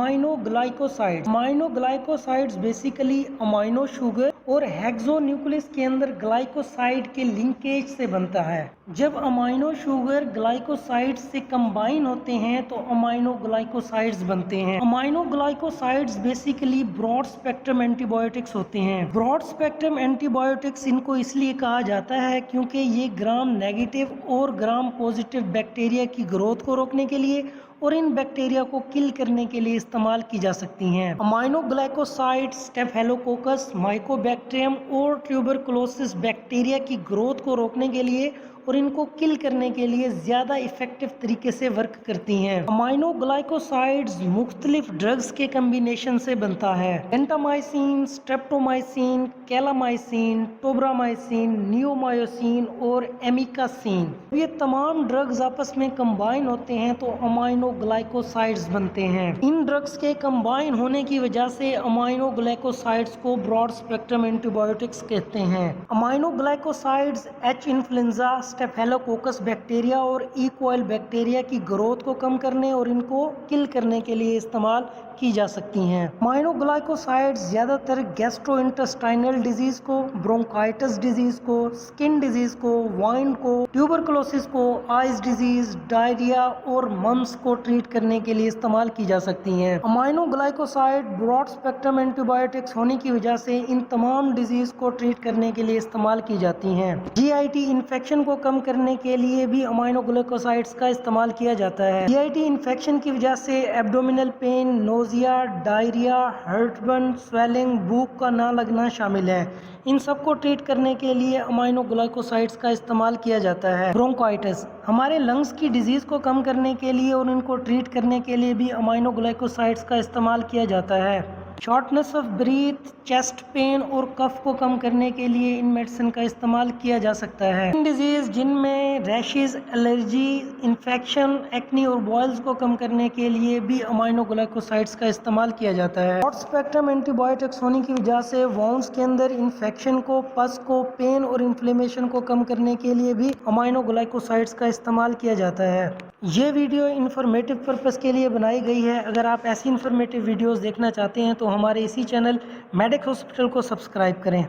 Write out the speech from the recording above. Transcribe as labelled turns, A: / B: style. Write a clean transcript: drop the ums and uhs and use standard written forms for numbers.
A: Amino glycosides. Amino glycosides basically amino sugar और हेक्सोन्यूक्लियस के अंदर ग्लाइकोसाइड के लिंकेज से बनता है। जब अमाइनो शुगर ग्लाइकोसाइड्स से कंबाइन होते हैं तो अमाइनो ग्लाइकोसाइड्स बनते हैं। Amino glycosides basically broad spectrum antibiotics होते हैं। ब्रॉड स्पेक्ट्रम एंटीबायोटिक्स इनको इसलिए कहा जाता है क्योंकि ये ग्राम नेगेटिव और ग्राम पॉजिटिव बैक्टीरिया की ग्रोथ को रोकने के लिए और इन बैक्टीरिया को किल करने के लिए इस्तेमाल की जा सकती हैं। अमाइनो ग्लाइकोसाइड स्टेफेलोकोकस, माइकोबैक्टीरियम और ट्यूबरकुलोसिस बैक्टीरिया की ग्रोथ को रोकने के लिए और इनको किल करने के लिए ज़्यादा इफेक्टिव तरीके से वर्क करती हैं। अमाइनो ग्लाइकोसाइड्स मुख्तलिफ ड्रग्स के कम्बिनेशन से बनता है। एंटामाइसिन, स्ट्रेप्टोमाइसिन, कैलामाइसिन, टोब्रामाइसिन, नियोमायोसिन और एमिकासिन, ये तमाम ड्रग्स आपस में कंबाइन होते हैं तो अमाइनो ग्लाइकोसाइड्स बनते हैं। इन ड्रग्स के कंबाइन होने की वजह से अमाइनो ग्लाइकोसाइड्स को ब्रॉड स्पेक्ट्रम एंटीबायोटिक्स कहते हैं। Amino glycosides H influenza, Staphylococcus bacteria और ई कॉइल बैक्टीरिया की ग्रोथ को कम करने और इनको किल करने के लिए इस्तेमाल की जा सकती हैं। अमाइनो ग्लाइकोसाइड्स ज़्यादातर गैस्ट्रोइंटेस्टाइनल डिजीज को, ब्रोंकाइटिस डिजीज को, स्किन डिजीज को, वाइन को, ट्यूबरकुलोसिस को, आइज डिजीज, डायरिया और मम्स को ट्रीट करने के लिए इस्तेमाल की जा सकती हैं। Amino glycoside broad spectrum antibiotics होने की वजह से इन तमाम डिजीज को ट्रीट करने के लिए इस्तेमाल की जाती हैं। जीआईटी इन्फेक्शन को कम करने के लिए भी अमाइनो ग्लाइकोसाइड्स का इस्तेमाल किया जाता है। जीआईटी इन्फेक्शन की वजह से abdominal pain, nausea, diarrhoea, heartburn, swelling, भूख का ना लगना शामिल है। इन सब को ट्रीट करने के लिए अमाइनो ग्लाइकोसाइड्स का इस्तेमाल किया जाता है। ब्रोंकाइटिस, हमारे लंग्स की डिजीज को कम करने के लिए और इनको ट्रीट करने के लिए भी अमाइनो ग्लाइकोसाइड्स का इस्तेमाल किया जाता है। Shortness of breath, chest pain और कफ को कम करने के लिए इन मेडिसिन का इस्तेमाल किया जा सकता है। इन डिजीज जिनमें रैशेज, एलर्जी, इन्फेक्शन, एक्नी और बॉयल्स को कम करने के लिए भी अमाइनो ग्लाइकोसाइड्स का इस्तेमाल किया जाता है। ब्रॉड स्पेक्ट्रम एंटीबायोटिक्स होने की वजह से वाउंड्स के अंदर इन्फेक्शन को, पस को, पेन और इन्फ्लेमेशन को कम करने के लिए भी अमाइनो ग्लाइकोसाइड्स का इस्तेमाल किया जाता है। ये वीडियो इन्फॉर्मेटिव पर्पस के लिए बनाई गई है। अगर आप ऐसी इन्फॉर्मेटिव वीडियोस देखना चाहते हैं तो हमारे इसी चैनल मेडिक हॉस्पिटल को सब्सक्राइब करें।